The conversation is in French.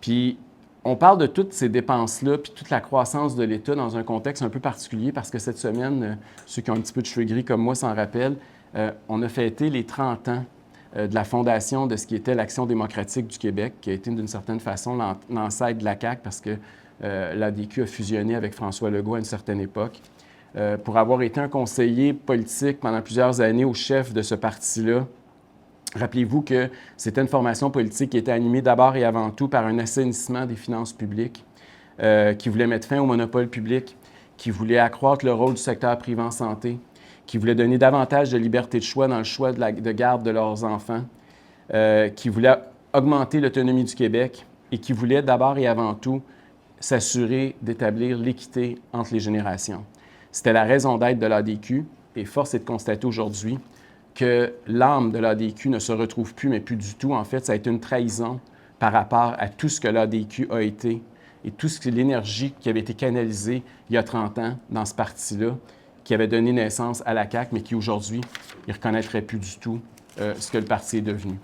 Puis, on parle de toutes ces dépenses-là, puis toute la croissance de l'État dans un contexte un peu particulier, parce que cette semaine, ceux qui ont un petit peu de cheveux gris comme moi s'en rappellent, on a fêté les 30 ans de la fondation de ce qui était l'Action démocratique du Québec, qui a été d'une certaine façon l'ancêtre de la CAQ, parce que l'ADQ a fusionné avec François Legault à une certaine époque. Pour avoir été un conseiller politique pendant plusieurs années au chef de ce parti-là, rappelez-vous que c'était une formation politique qui était animée d'abord et avant tout par un assainissement des finances publiques, qui voulait mettre fin au monopole public, qui voulait accroître le rôle du secteur privé en santé, qui voulait donner davantage de liberté de choix dans le choix de garde de leurs enfants, qui voulait augmenter l'autonomie du Québec et qui voulait d'abord et avant tout s'assurer d'établir l'équité entre les générations. C'était la raison d'être de l'ADQ et force est de constater aujourd'hui que l'âme de l'ADQ ne se retrouve plus, mais plus du tout. En fait, ça a été une trahison par rapport à tout ce que l'ADQ a été et tout ce que l'énergie qui avait été canalisée il y a 30 ans dans ce parti-là, qui avait donné naissance à la CAQ, mais qui aujourd'hui, ne reconnaîtrait plus du tout ce que le parti est devenu.